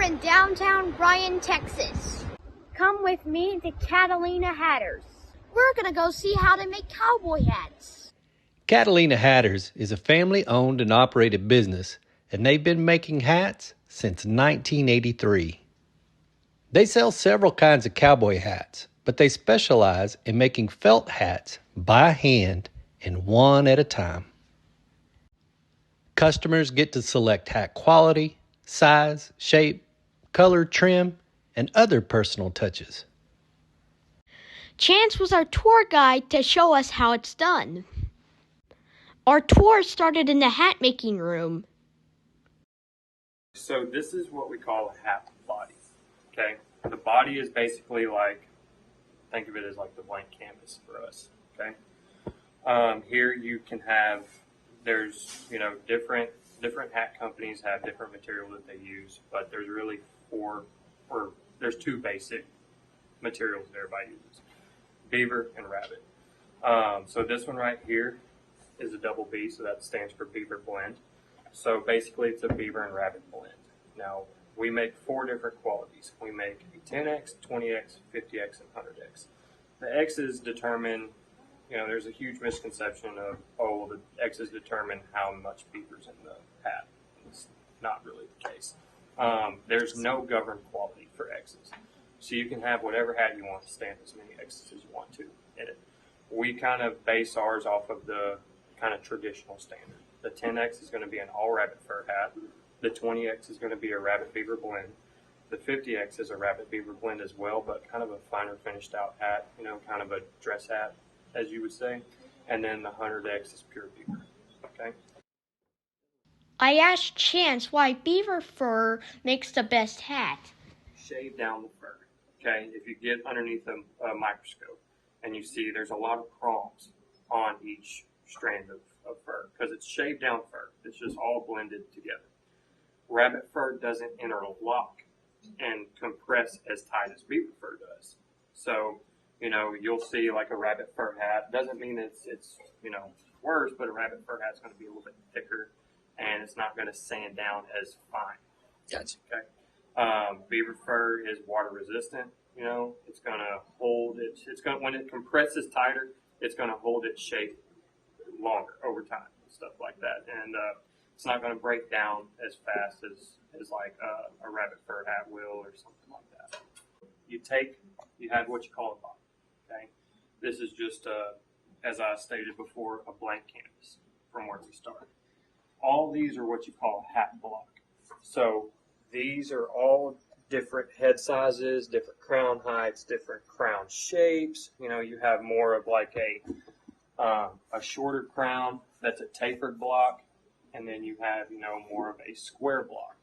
in downtown Bryan, Texas. Come with me to Catalena Hatters. We're gonna go see how to make cowboy hats. Catalena Hatters is a family-owned and operated business, and they've been making hats since 1983. They sell several kinds of cowboy hats, but they specialize in making felt hats by hand and one at a time. Customers get to select hat quality, size, shape, color, trim, and other personal touches. Chance was our tour guide to show us how it's done. Our tour started in the hat making room. So this is what we call a hat body, okay? The body is basically like, think of it as like the blank canvas for us, okay? Here you can have, there's, different hat companies have different material that they use, but there's really there's two basic materials that everybody uses, beaver and rabbit. So this one right here is a double B, so that stands for beaver blend. So basically it's a beaver and rabbit blend. Now we make 4 different qualities. We make a 10X, 20X, 50X, and 100X. The X's determine, there's a huge misconception of, the X's determine how much beaver's in the hat. It's not really the case. There's no governed quality for X's. So you can have whatever hat you want to stand as many X's as you want to in it. We kind of base ours off of the kind of traditional standard. The 10X is going to be an all rabbit fur hat. The 20X is going to be a rabbit beaver blend. The 50X is a rabbit beaver blend as well, but kind of a finer finished out hat, kind of a dress hat, as you would say. And then the 100X is pure beaver, okay? I asked Chance why beaver fur makes the best hat. Shave down the fur, okay? If you get underneath a microscope and you see there's a lot of prongs on each strand of fur because it's shaved down fur. It's just all blended together. Rabbit fur doesn't interlock and compress as tight as beaver fur does. So, you'll see like a rabbit fur hat. Doesn't mean it's worse, but a rabbit fur hat's going to be a little bit thicker and it's not going to sand down as fine. Gotcha. Okay. Beaver fur is water resistant. It's going to hold it. When it compresses tighter, it's going to hold its shape longer over time and stuff like that. And it's not going to break down as fast as like a rabbit fur hat will or something like that. You have what you call a body. Okay. This is just as I stated before, a blank canvas from where we started. All these are what you call a hat block. So these are all different head sizes, different crown heights, different crown shapes. You have more of like a shorter crown that's a tapered block, and then you have more of a square block.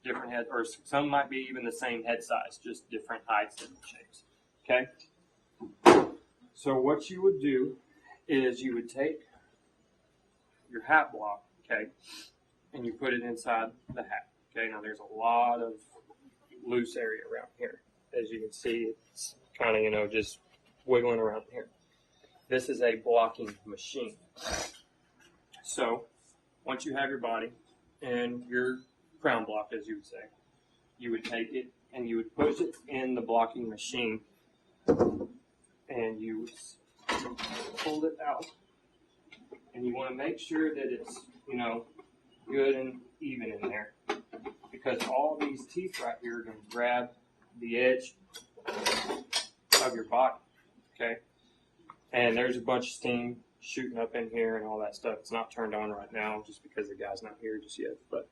Different head, or some might be even the same head size, just different heights, different shapes. Okay. So what you would do is you would take your hat block, okay, and you put it inside the hat. Okay. Now there's a lot of loose area around here. As you can see, it's kind of just wiggling around here. This is a blocking machine. So once you have your body and your crown block, as you would say, you would take it and you would push it in the blocking machine and you would pull it out. And you want to make sure that it's, good and even in there, because all these teeth right here are going to grab the edge of your body, okay? And there's a bunch of steam shooting up in here and all that stuff. It's not turned on right now just because the guy's not here just yet. But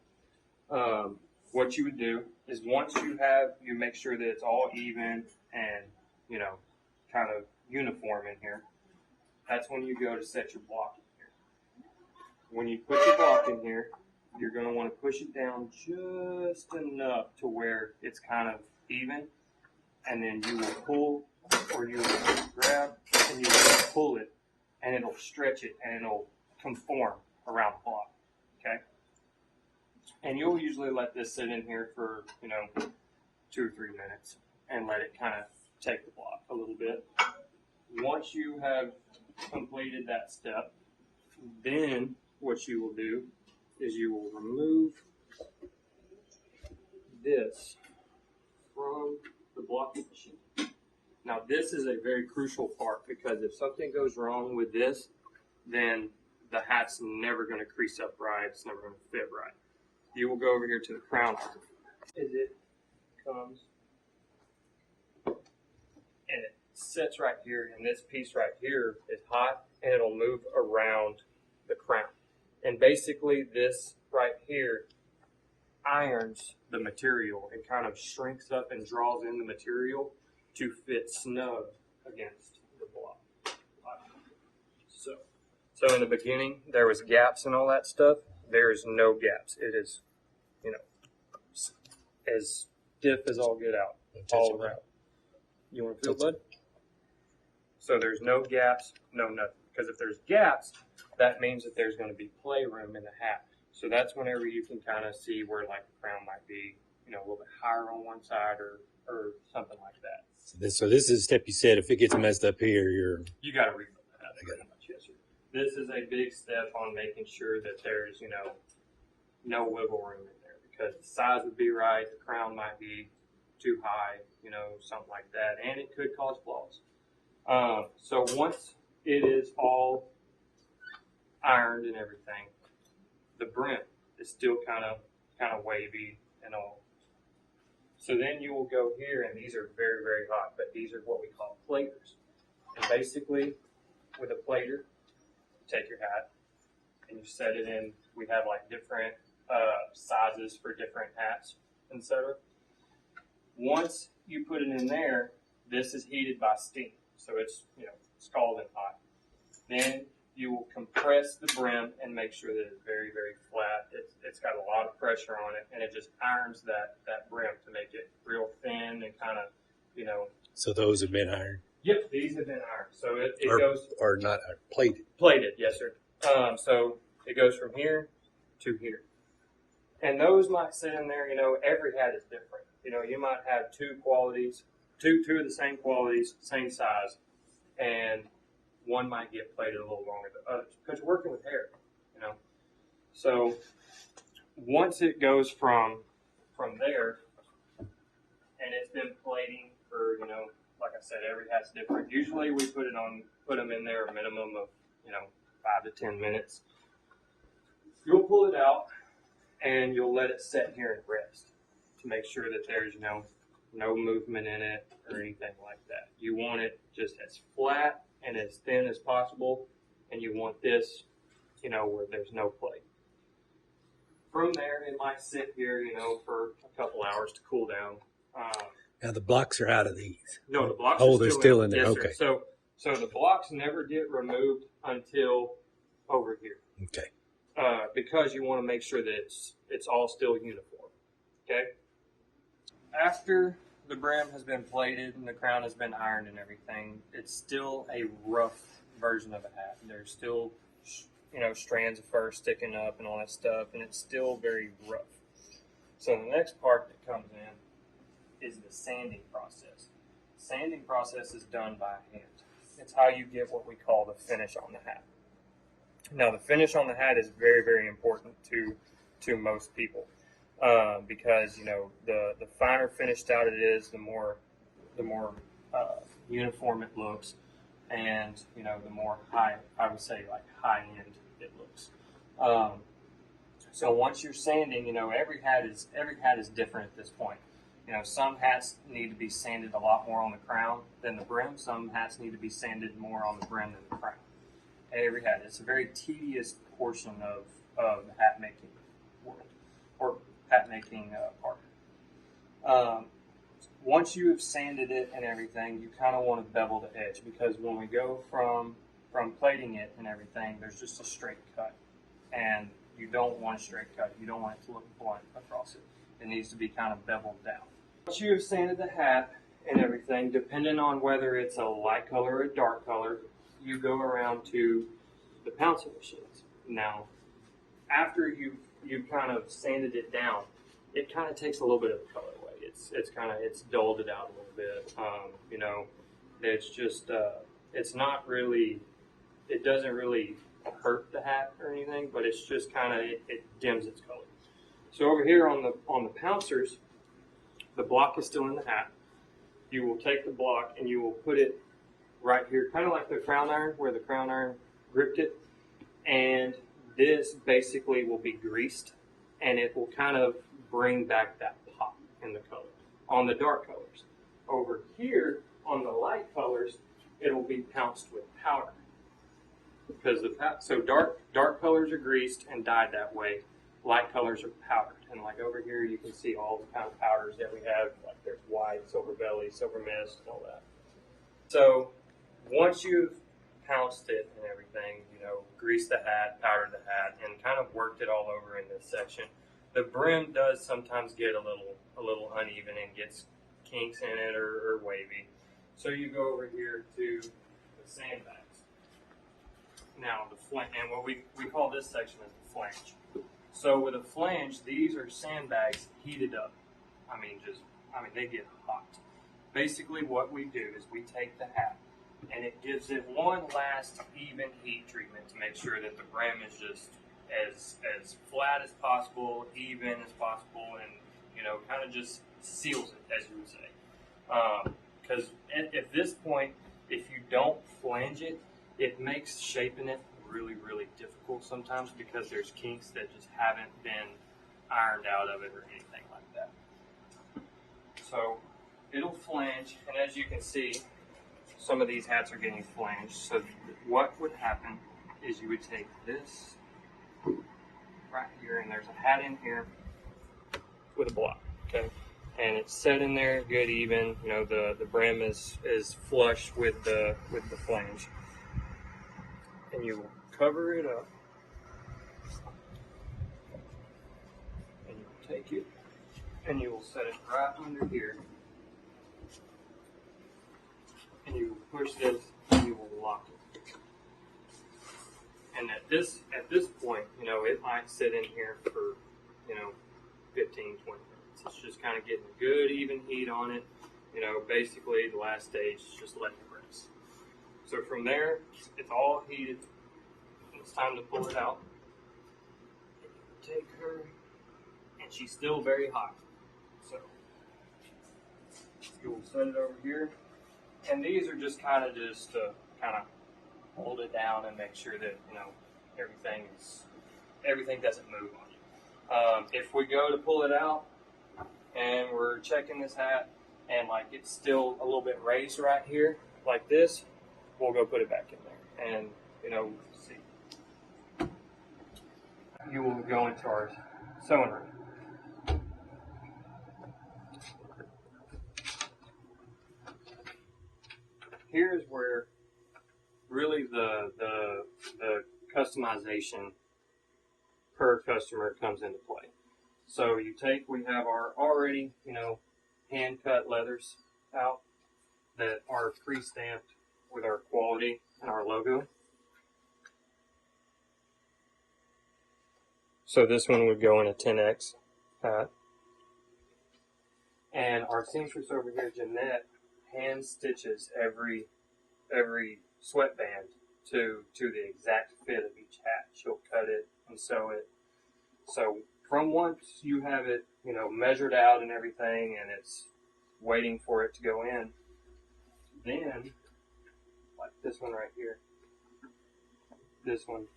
what you would do is once you make sure that it's all even and, kind of uniform in here, that's when you go to set your block in here. When you put your block in here, you're going to want to push it down just enough to where it's kind of even. And then you will pull, or you will grab, and you will pull it, and it'll stretch it, and it'll conform around the block, okay? And you'll usually let this sit in here for, 2 or 3 minutes, and let it kind of take the block a little bit. Once you have completed that step, then what you will do is you will remove this from the blocking machine. Now this is a very crucial part because if something goes wrong with this, then the hat's never going to crease up right, it's never going to fit right. You will go over here to the crown as it comes and it sits right here, and this piece right here is hot and it'll move around the crown. And basically this right here irons the material and kind of shrinks up and draws in the material to fit snug against the block. So in the beginning there was gaps and all that stuff. There's no gaps. It is, you know, as stiff as all get out, all around. You want to feel, bud? So there's no gaps, no nothing. Because if there's gaps, that means that there's going to be playroom in the hat. So that's whenever you can kind of see where like the crown might be, you know, a little bit higher on one side or something like that. So this is a step you said, if it gets messed up here, You got to rebuild the hat pretty much, yes, sir. This is a big step on making sure that there's, you know, no wiggle room in there because the size would be right, the crown might be too high, you know, something like that, and it could cause flaws. So once it is all ironed and everything, the brim is still kind of wavy and all. So then you will go here, and these are very, very hot, but these are what we call platers. And basically, with a plater, you take your hat and you set it in. We have like different sizes for different hats, etc. Once you put it in there, this is heated by steam, so it's, you know, scalding hot. Then you will compress the brim and make sure that it's very, very flat. It's got a lot of pressure on it, and it just irons that brim to make it real thin and kind of, you know. So those have been ironed? Yep, these have been ironed. So it goes. Or not ironed, plated. Plated, yes, sir. So it goes from here to here. And those might sit in there, you know, every hat is different. You know, you might have two qualities, two of the same qualities, same size, and one might get plated a little longer than others because you're working with hair, you know. So once it goes from there, and it's been plating for, you know, like I said, every hat's different. Usually we put them in there a minimum of, you know, 5 to 10 minutes. You'll pull it out and you'll let it set here and rest to make sure that there's, you know, no movement in it or anything like that. You want it just as flat and as thin as possible, and you want this, you know, where there's no play. From there, it might sit here, you know, for a couple hours to cool down. Now the blocks are out of these. No, the blocks are they're still in there. Yes, okay. Sir. So the blocks never get removed until over here. Okay. Because you want to make sure that it's all still uniform. Okay. After the brim has been plated and the crown has been ironed and everything, it's still a rough version of a hat. There's still, you know, strands of fur sticking up and all that stuff, and it's still very rough. So the next part that comes in is the sanding process. The sanding process is done by hand. It's how you get what we call the finish on the hat. Now, the finish on the hat is very, very important to most people. Because, you know, the finer finished out it is, the more uniform it looks, and, you know, the more high, I would say, like high end it looks. So once you're sanding, you know, every hat is different at this point. You know, some hats need to be sanded a lot more on the crown than the brim. Some hats need to be sanded more on the brim than the crown. Every hat, it's a very tedious portion of the hat making world, or hat making part. Once you have sanded it and everything, you kind of want to bevel the edge, because when we go from plating it and everything, there's just a straight cut, and you don't want a straight cut. You don't want it to look blunt across it. It needs to be kind of beveled down. Once you have sanded the hat and everything, depending on whether it's a light color or a dark color, you go around to the pouncing machines. Now, after you've kind of sanded it down, it kind of takes a little bit of the color away. It's dulled it out a little bit. You know, it's just it's not really, it doesn't really hurt the hat or anything, but it's just kind of, it dims its color. So over here on the pouncers, the block is still in the hat. You will take the block and you will put it right here, kind of like the crown iron, where the crown iron gripped it. And this basically will be greased, and it will kind of bring back that pop in the color on the dark colors. Over here on the light colors, it will be pounced with powder. Because so dark colors are greased and dyed that way. Light colors are powdered. And like over here, you can see all the kind of powders that we have. Like there's white, silver belly, silver mist, and all that. So once you've pounced it and everything, you know, greased the hat, powdered the hat, and kind of worked it all over in this section, the brim does sometimes get a little uneven and gets kinks in it or wavy. So you go over here to the sandbags. Now the flange, and what we call this section is the flange. So with a flange, these are sandbags heated up. I mean, they get hot. Basically what we do is we take the hat and it gives it one last even heat treatment to make sure that the brim is just as flat as possible, even as possible, and, you know, kind of just seals it, as you would say. Because at this point, if you don't flange it, it makes shaping it really, really difficult sometimes because there's kinks that just haven't been ironed out of it or anything like that. So it'll flange, and as you can see, some of these hats are getting flanged. So what would happen is you would take this right here, and there's a hat in here with a block, okay? And it's set in there good even, you know, the brim is flush with the flange. And you will cover it up, and you will take it and you will set it right under here, and you will push this and you will lock it. And at this point, you know, it might sit in here for, you know, 15, 20 minutes. It's just kind of getting a good even heat on it. You know, basically the last stage is just letting it rest. So from there, it's all heated. It's time to pull it out. And you take her, and she's still very hot. So you'll set it over here. And these are just kind of to hold it down and make sure that, you know, everything doesn't move on you. If we go to pull it out and we're checking this hat and like it's still a little bit raised right here like this, we'll go put it back in there and, you know, see. You will go into our sewing room. Here's where really the customization per customer comes into play. So we have our already, you know, hand cut leathers out that are pre-stamped with our quality and our logo. So this one would go in a 10X hat. And our seamstress over here, Jeanette, hand stitches every sweatband to the exact fit of each hat. She'll cut it and sew it. So from once you have it, you know, measured out and everything, and it's waiting for it to go in, then, like this one right here, this one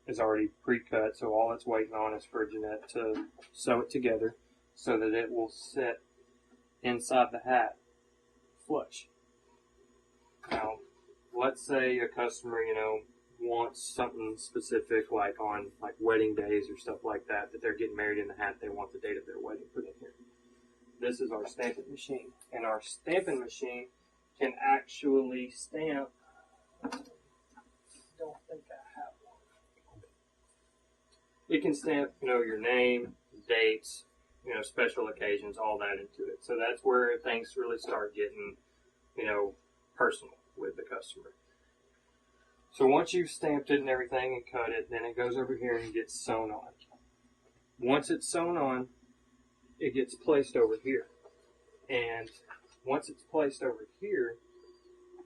is already pre-cut, so all it's waiting on is for Jeanette to sew it together so that it will sit inside the hat flush. Now, let's say a customer, you know, wants something specific like on like wedding days or stuff like that they're getting married in the hat, they want the date of their wedding put in here. This is our stamping machine, and our stamping machine can actually stamp. I don't think I have one. It can stamp, you know, your name, dates, you know, special occasions, all that into it. So that's where things really start getting, you know, personal with the customer. So once you've stamped it and everything and cut it, then it goes over here and gets sewn on. Once it's sewn on, it gets placed over here. And once it's placed over here,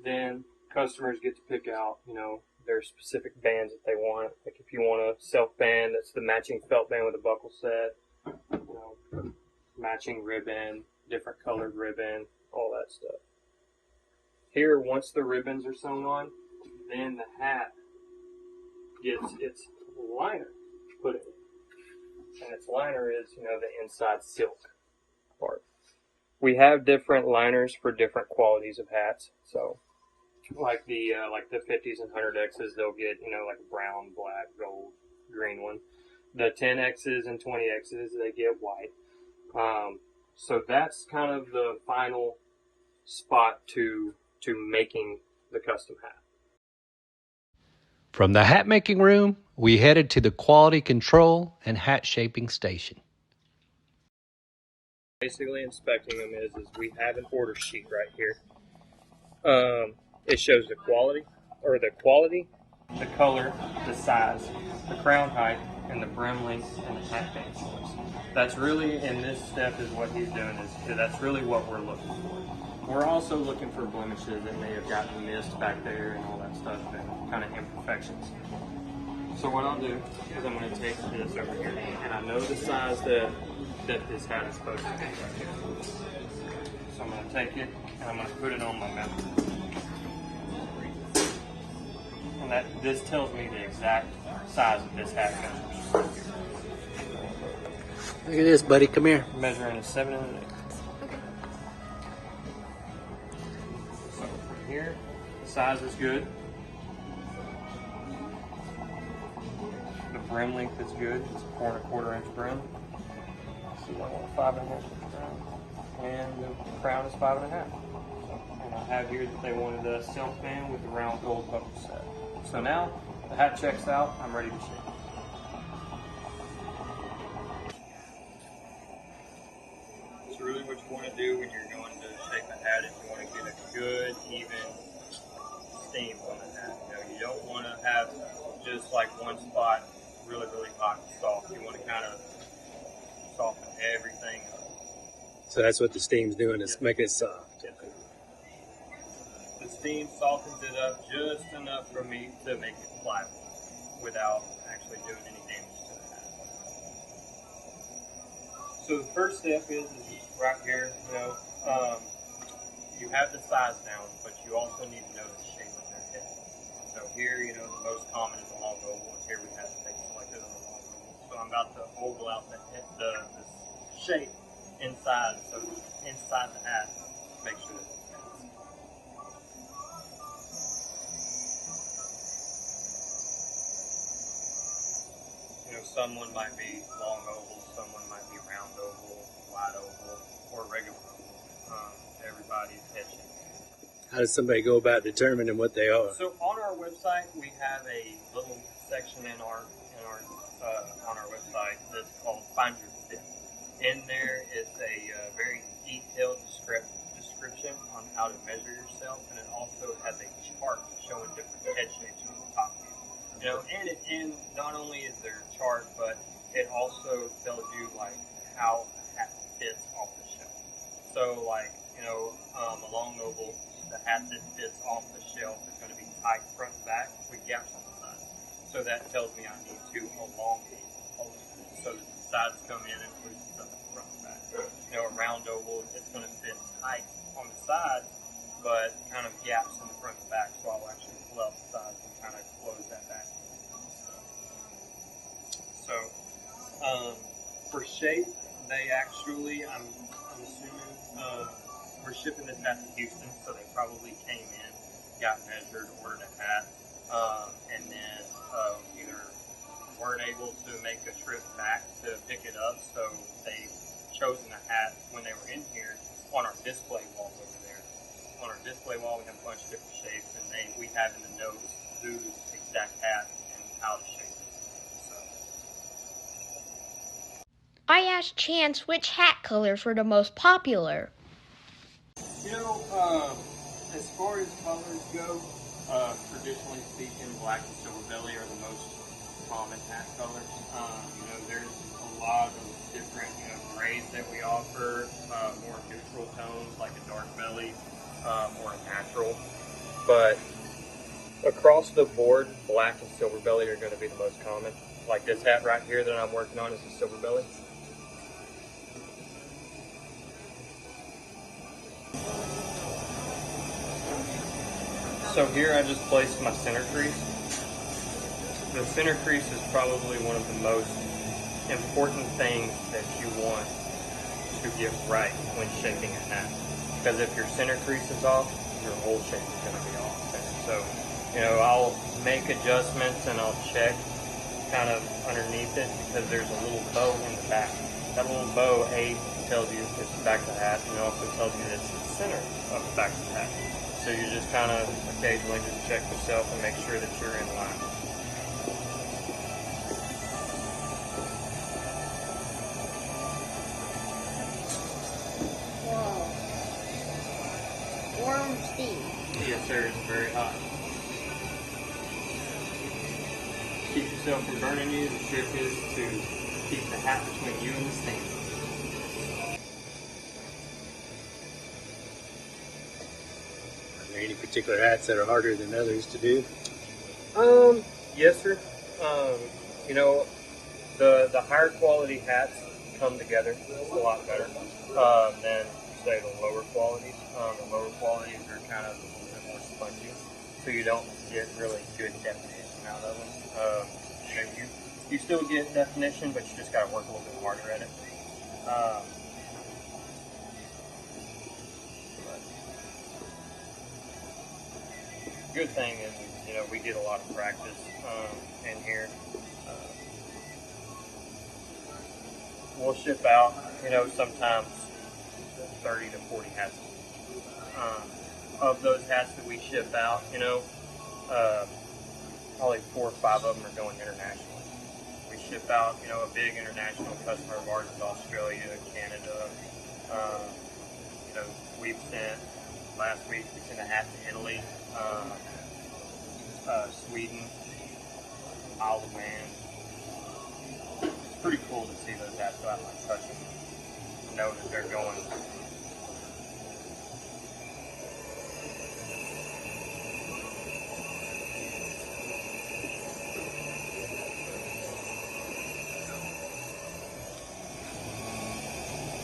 then customers get to pick out, you know, their specific bands that they want. Like if you want a self band, that's the matching felt band with a buckle set, you know, matching ribbon, different colored ribbon, all that stuff. Here, once the ribbons are sewn on, then the hat gets its liner put in. And its liner is, you know, the inside silk part. We have different liners for different qualities of hats. So, like the 50s and 100Xs, they'll get, you know, like brown, black, gold, green one. The 10Xs and 20Xs, they get white. So that's kind of the final spot to making the custom hat. From the hat making room, we headed to the quality control and hat shaping station. Basically inspecting them is we have an order sheet right here. It shows the quality, the color, the size, the crown height, and the brim length, and the hat band colors. That's really, in this step, is what he's doing, is that's really what we're looking for. We're also looking for blemishes that may have gotten missed back there and all that stuff, and kind of imperfections. So what I'll do is I'm going to take this over here, and I know the size that this hat is supposed to be right here. So I'm going to take it, and I'm going to put it on my metal. And this tells me the exact size of this hat measures. Look at this, buddy. Come here. Measuring a 7 1/8. So from here, the size is good. The brim length is good. It's a 4 1/4 inch brim. So I want 5 1/2 inch crown. And the crown is 5 1/2. And I have here that they wanted a silk band with a round gold buckle set. So now the hat checks out. I'm ready to shape. So really what you want to do when you're going to shape a hat is you want to get a good, even steam on the hat. You know, you don't want to have just like one spot really, really hot and soft. You want to kind of soften everything up. So that's what the steam's doing, is making it soft. The steam softens it up just enough for me to make it pliable without actually doing any damage to the hat. So the first step is right here, you know, you have the size down, but you also need to know the shape of your head. So here, you know, the most common is a long oval, and here we have the selected on a long oval. So I'm about to oval out the shape inside, so inside the hat, make sure that it's balanced. You know, someone might be long oval, someone might be round oval, wide oval, or regular oval. Everybody's head shape. How does somebody go about determining what they are? So on our website, we have a little section on our website that's called Find Your Fit. In there is a very detailed description on how to measure yourself, and it also has a chart showing different head shapes on the top view. You know, and not only is there a chart, but it also tells you like how a hat fits off the shelf. So like, you know, a long oval, the hat that fits off the shelf is going to be tight front and back with gaps on the side. So that tells me I need to elongate so that the sides come in and loosens up the front and back. You know, a round oval, it's going to fit tight on the side, but kind of gaps in the front and back, so I'll actually pull out the sides and kind of close that back. So, for shape, they actually, I'm assuming, we're shipping this hat to Houston, so they probably came in, got measured, ordered a hat, and then either weren't able to make a trip back to pick it up, so they've chosen a hat when they were in here on our display wall over there. On our display wall, we have a bunch of different shapes, and we have in the notes whose exact hat and how to shape it. So. I asked Chance which hat colors were the most popular. You know, as far as colors go, traditionally speaking, black and silver belly are the most common hat colors. You know, there's a lot of different, you know, grays that we offer, more neutral tones like a dark belly, more natural. But across the board, black and silver belly are going to be the most common. Like this hat right here that I'm working on is a silver belly. So here I just placed my center crease. The center crease is probably one of the most important things that you want to get right when shaping a hat. Because if your center crease is off, your whole shape is going to be off. And so, I'll make adjustments and I'll check kind of underneath it because there's a little bow in the back. That little bow, tells you it's the back of the hat, and it also tells you that it's the center of the back of the hat. So you just kind of occasionally just check yourself and make sure that you're in line. Whoa. Warm steam. Yes, sir. It's very hot. Keep yourself from burning you. The trick is to keep the hat between you and the steam. Are there any particular hats that are harder than others to do? Yes, sir. The higher quality hats come together a lot better than, say, the lower qualities. The lower qualities are kind of a little bit more spongy, so you don't get really good definition out of them. You still get definition, but you just got to work a little bit harder at it. Good thing is, we get a lot of practice in here. We'll ship out, sometimes 30 to 40 hats. Of those hats that we ship out, probably 4 or 5 of them are going internationally. We ship out, a big international customer of ours is Australia, Canada. We've sent, last week we sent a hat to Italy, Sweden, Isle of Man. It's pretty cool to see those hats go out and touch them, know that they're going.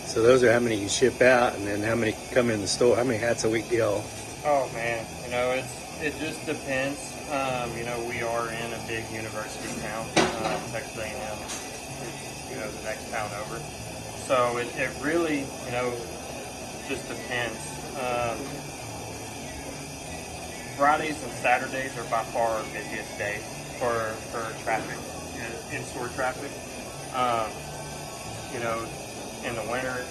So those are how many you ship out, and then how many come in the store. How many hats a week do y'all? Oh man, it just depends. We are in a big university town. Texas A&M is, the next town over. So it really, just depends. Fridays and Saturdays are by far our busiest days for traffic, in-store traffic. In the winter,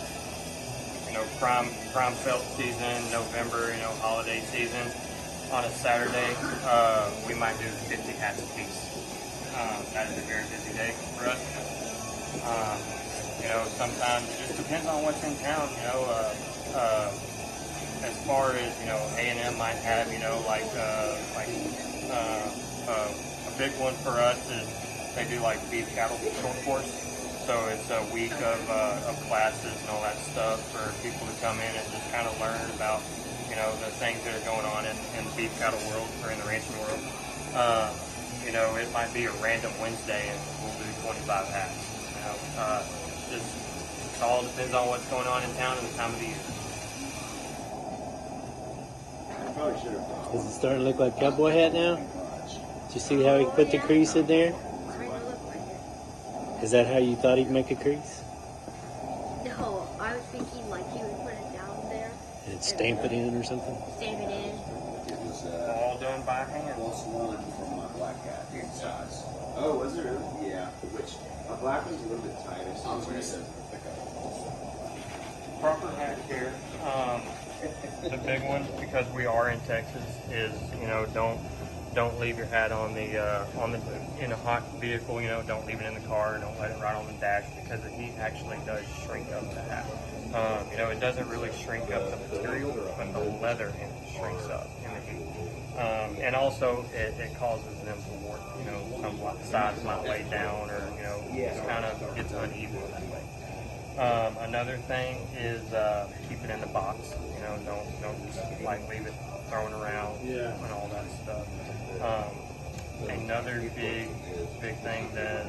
prime felt season, November, holiday season. On a Saturday, we might do 50 hats a piece. That is a very busy day for us. Sometimes it just depends on what's in town. As far as A&M might have, a big one for us is they do like beef cattle short course. So it's a week of classes and all that stuff for people to come in and just kind of learn about, the things that are going on in the beef cattle world or in the ranching world. It might be a random Wednesday and we'll do 25 hats. It all depends on what's going on in town and the time of the year. Does it starting to look like Cowboy hat now? Did you see how he put the crease in there? Is that how you thought he'd make a crease? No, I was thinking like he would put it down there. And stamp it in or something? Stamp it in. It was All done by hand. +1 from my black hat size. Oh, was it really? Yeah. Which my black one's a little bit tighter, so it's nice to pick up. Proper hat care. The big one, because we are in Texas, is don't leave your hat on the in a hot vehicle. Don't leave it in the car. Don't let it ride on the dash because the heat actually does shrink up the hat. It doesn't really shrink up the material, but the leather in it shrinks up in the heat. And also it causes them to warp. Some sides might lay down, or it kind of gets uneven that way. Another thing is keep it in the box. Don't just leave it thrown around and all that stuff. Another big thing that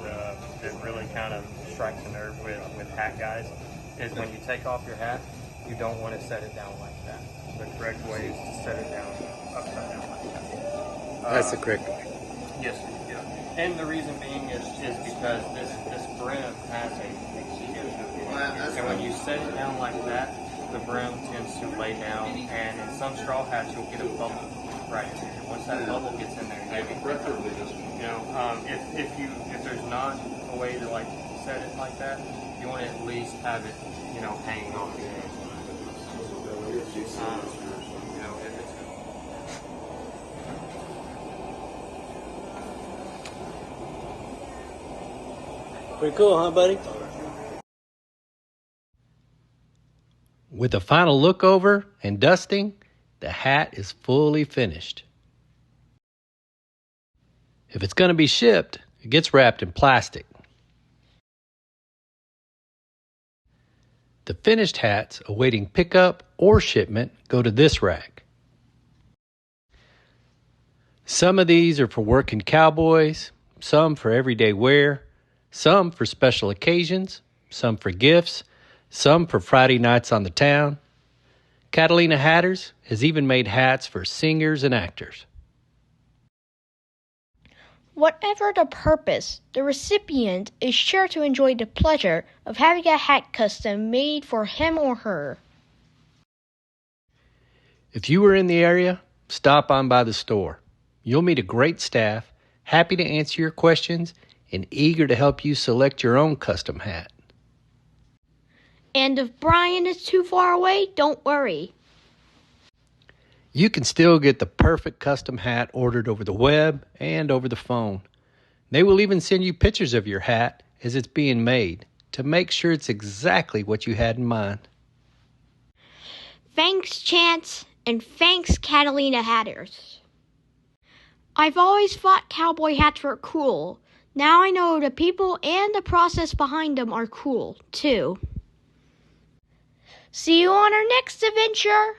really kind of strikes a nerve with hat guys is when you take off your hat, you don't want to set it down like that. The correct way is to set it down upside down like that. That's the correct way. Yes, yeah. And the reason being is because this brim has a shift. And when you set it down like that, the brim tends to lay down, and in some straw hats you'll get a bubble right in there. And once that bubble gets in there, if there's not a way to like set it like that, you want to at least have it, hanging off the edge. If it's Pretty cool, huh, buddy? With a final look over and dusting, the hat is fully finished. If it's going to be shipped, it gets wrapped in plastic. The finished hats awaiting pickup or shipment go to this rack. Some of these are for working cowboys, some for everyday wear, some for special occasions, some for gifts, some for Friday nights on the town. Catalena Hatters has even made hats for singers and actors. Whatever the purpose, the recipient is sure to enjoy the pleasure of having a hat custom made for him or her. If you are in the area, stop on by the store. You'll meet a great staff, happy to answer your questions and eager to help you select your own custom hat. And if Bryan is too far away, don't worry. You can still get the perfect custom hat ordered over the web and over the phone. They will even send you pictures of your hat as it's being made to make sure it's exactly what you had in mind. Thanks, Chance, and thanks, Catalena Hatters. I've always thought cowboy hats were cool. Now I know the people and the process behind them are cool, too. See you on our next adventure!